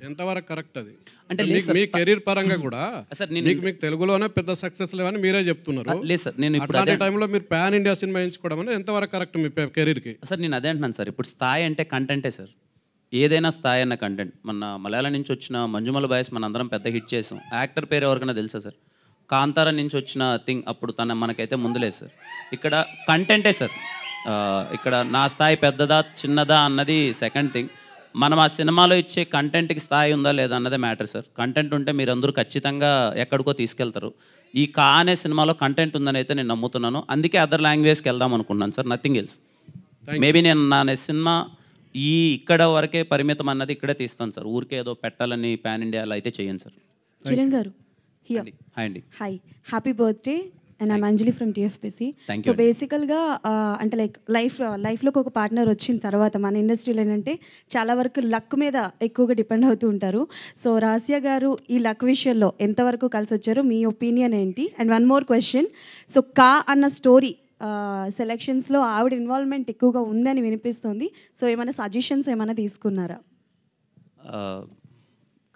ఎంతవరకు కరెక్ట్ అది? అంటే అంటే లేదు మీకు సార్. మీ కెరీర్ పరంగా కూడా సార్ నేను మీకు తెలుగులోనే పెద్ద సక్సెస్ లేవని మీరే చెప్తున్నారు. లేదు సార్, నేను ఇప్పుడు అట్లాంటి టైంలో మీరు పాన్ ఇండియా సినిమా ఎంచుకోవడం అనేది ఎంతవరకు కరెక్ట్ మీ కెరీర్కి? సార్ నేను అదే అంటున్నాను సార్. ఇప్పుడు స్థాయి అంటే కంటెంటే సార్. ఏదైనా స్థాయి అన్న కంటెంట్. మన మలయాళం నుంచి వచ్చిన మంజుమల బాయ్స్ మన అందరం పెద్ద హిట్ చేసాం. యాక్టర్ పేరు ఎవరికైనా తెలుసా సార్? కాంతారా నుంచి వచ్చిన థింగ్ అప్పుడు తన మనకైతే ముందులేదు సార్. ఇక్కడ కంటెంటే సార్. ఇక్కడ నా స్థాయి పెద్దదా చిన్నదా అన్నది సెకండ్ థింగ్. మనం ఆ సినిమాలో ఇచ్చే కంటెంట్కి స్థాయి ఉందా లేదా అన్నదే మ్యాటర్ సార్. కంటెంట్ ఉంటే మీరందరూ ఖచ్చితంగా ఎక్కడికో తీసుకెళ్తారు. ఈ కా అనే సినిమాలో కంటెంట్ ఉందని అయితే నేను నమ్ముతున్నాను. అందుకే అదర్ లాంగ్వేజ్కి వెళ్దాం అనుకున్నాను సార్. Nothing else. మేబీ నేను నా సినిమా ఇక్కడ వరకే పరిమితం అన్నది ఇక్కడే తీస్తాను సార్. ఊరికే ఏదో పెట్టాలని పాన్ ఇండియాలో అయితే చేయను సార్. కిరణ్ గారు, హియర్. హాయ్ అండి. Hi, happy birthday and I'm Anjali from TFPC. Thank so you. బేసికల్గా అంటే లైక్ లైఫ్లోకి ఒక పార్ట్నర్ వచ్చిన తర్వాత మన ఇండస్ట్రీలో ఏంటంటే చాలా వరకు లక్ మీద ఎక్కువగా డిపెండ్ అవుతూ ఉంటారు. సో రాసియా గారు ఈ లక్ విషయంలో ఎంతవరకు కలిసి వచ్చారు, మీ ఒపీనియన్ ఏంటి? And one more question, so కా అన్న స్టోరీ సెలెక్షన్స్లో ఆవిడ ఇన్వాల్వ్మెంట్ ఎక్కువగా ఉందని వినిపిస్తుంది. సో ఏమైనా సజెషన్స్ ఏమైనా తీసుకున్నారా?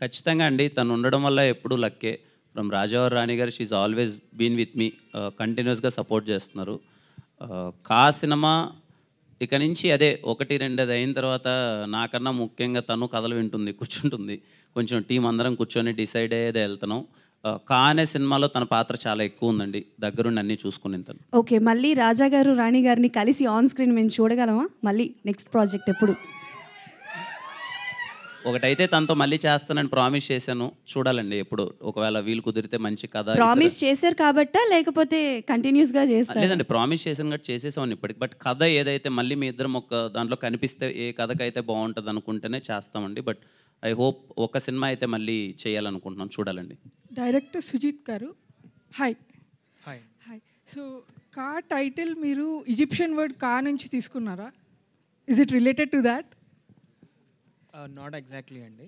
ఖచ్చితంగా అండి. తను ఉండడం వల్ల ఎప్పుడు లక్కే. ఫ్రమ్ రాజావారి రాణి గారు she always been with me. కంటిన్యూస్గా సపోర్ట్ చేస్తున్నారు. కా సినిమా ఇక నుంచి అదే 1, 2 అది అయిన తర్వాత నాకన్నా ముఖ్యంగా తను కథలు వింటుంది, కూర్చుంటుంది. కొంచెం టీం అందరం కూర్చొని డిసైడ్ అయ్యేదే వెళ్తున్నాం. కా అనే సినిమాలో తన పాత్ర చాలా ఎక్కువ ఉందండి. దగ్గరుండి అన్నీ చూసుకుని తను. ఓకే, మళ్ళీ రాజా గారు రాణి గారిని కలిసి ఆన్ స్క్రీన్ మేము చూడగలమా? మళ్ళీ నెక్స్ట్ ప్రాజెక్ట్ ఎప్పుడు? ఒకటైతే తనతో మళ్ళీ చేస్తానని ప్రామిస్ చేశాను. చూడాలండి ఎప్పుడు. ఒకవేళ వీలు కుదిరితే మంచి కథ. ప్రామిస్ చేశారు కాబట్టా లేకపోతే కంటిన్యూస్గా చేస్తారు? లేదండి, ప్రామిస్ చేశాను కాబట్టి చేసేసామని ఇప్పటికి. బట్ కథ ఏదైతే మళ్ళీ మీ ఇద్దరం ఒక దాంట్లో కనిపిస్తే ఏ కథకైతే బాగుంటుంది అనుకుంటేనే చేస్తామండి. బట్ ఐ హోప్ ఒక సినిమా అయితే మళ్ళీ చేయాలనుకుంటున్నాం. చూడాలండి. Director Sujeeth garu, hi. Hi. Hi. So కా టైటిల్ మీరు ఈజిప్షియన్ వర్డ్ కా నుంచి తీసుకున్నారా? Is it related to that? Not exactly అండి.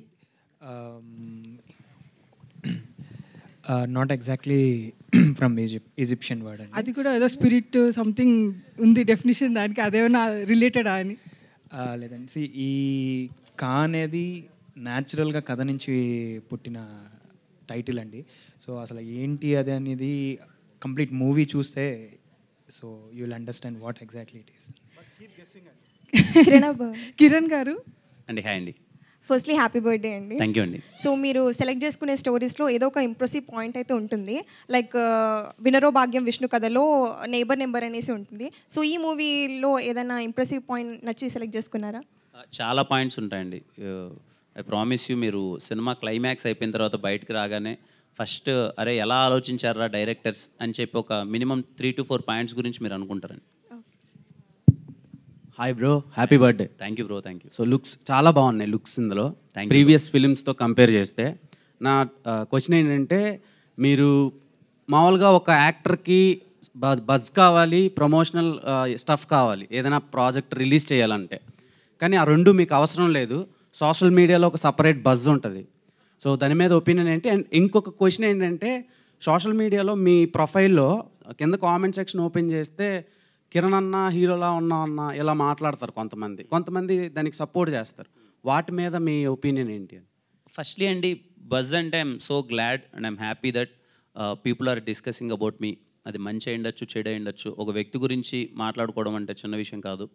Not exactly from Egyptian word అండి. అది కూడా ఏదో స్పిరిట్ సంథింగ్ ఉంది డెఫినేషన్ దానికి, అదేమైనా రిలేటెడా అని? లేదండి. ఈ కా అనేది న్యాచురల్గా కథ నుంచి పుట్టిన టైటిల్ అండి. సో అసలు ఏంటి అది అనేది కంప్లీట్ మూవీ చూస్తే so you will understand what exactly it is. Kiran గారు అండి. హాయ్ అండి. ఫస్ట్లీ హ్యాపీ బర్త్డే అండి. థ్యాంక్ యూ అండి. సో మీరు సెలెక్ట్ చేసుకునే స్టోరీస్లో ఏదో ఒక ఇంప్రెసివ్ పాయింట్ అయితే ఉంటుంది. లైక్ వినరో భాగ్యం విష్ణు కథలో నెంబర్ అనేసి ఉంటుంది. సో ఈ మూవీలో ఏదైనా ఇంప్రెసివ్ పాయింట్ నచ్చి సెలెక్ట్ చేసుకున్నారా? చాలా పాయింట్స్ ఉంటాయండి. ఐ ప్రామిస్ యూ, మీరు సినిమా క్లైమాక్స్ అయిపోయిన తర్వాత బయటకు రాగానే ఫస్ట్ అరే ఎలా ఆలోచించారా డైరెక్టర్స్ అని చెప్పి ఒక మినిమం 3 to 4 పాయింట్స్ గురించి మీరు అనుకుంటారండి. Hi bro, happy birthday. Thank you bro, thank you. So looks చాలా బాగున్నాయి. లుక్స్ ఇందులో Thank you. ప్రీవియస్ ఫిలిమ్స్తో కంపేర్ చేస్తే నా క్వశ్చన్ ఏంటంటే, మీరు మామూలుగా ఒక యాక్టర్కి బజ్ కావాలి, ప్రమోషనల్ స్టఫ్ కావాలి ఏదైనా ప్రాజెక్ట్ రిలీజ్ చేయాలంటే, కానీ ఆ రెండు మీకు అవసరం లేదు. సోషల్ మీడియాలో ఒక సపరేట్ బజ్ ఉంటుంది. సో దాని మీద ఒపీనియన్ ఏంటి? అండ్ ఇంకొక క్వశ్చన్ ఏంటంటే, సోషల్ మీడియాలో మీ ప్రొఫైల్లో కింద కామెంట్ సెక్షన్ ఓపెన్ చేస్తే కిరణ్ అన్న హీరోలా ఉన్నా అన్న ఇలా మాట్లాడతారు కొంతమంది దానికి సపోర్ట్ చేస్తారు. వాటి మీద మీ ఒపీనియన్ ఏంటి? ఫస్ట్లీ అండి, బజ్ అంటే I'm so glad and I'm happy that people are discussing about me. అది మంచి అయ్యుండొచ్చు, చెడు అయ్యుండొచ్చు. ఒక వ్యక్తి గురించి మాట్లాడుకోవడం అంటే చిన్న విషయం కాదు.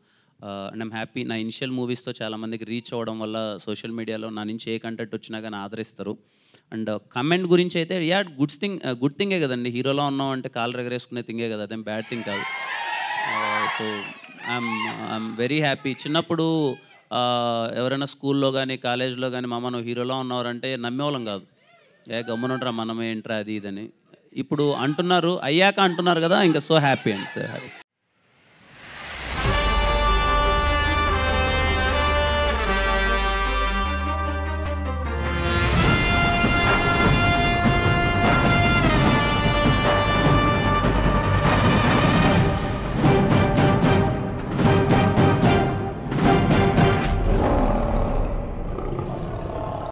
And I'm happy. నా ఇనిషియల్ మూవీస్తో చాలామందికి రీచ్ అవ్వడం వల్ల సోషల్ మీడియాలో నా నుంచి ఏ కంటెంట్ వచ్చినా కానీ ఆదరిస్తారు. అండ్ కమెంట్ గురించి అయితే గుడ్ థింగే కదండి. హీరోలో ఉన్నాం అంటే కాళ్ళు ఎగరేసుకునే థింగే కదా, అదేం బ్యాడ్ థింగ్ కాదు. So I'm very happy. చిన్నప్పుడు ఎవరైనా స్కూల్లో కానీ కాలేజ్లో కానీ మామ నువ్వు హీరోలో ఉన్నవారంటే నమ్మేవాళ్ళం కాదు. గమ్మునుంటారా మనం ఏంట్రా అది ఇదని. ఇప్పుడు అంటున్నారు, అయ్యాక అంటున్నారు కదా, ఇంకా సో హ్యాపీ అండి, సో హ్యాపీ.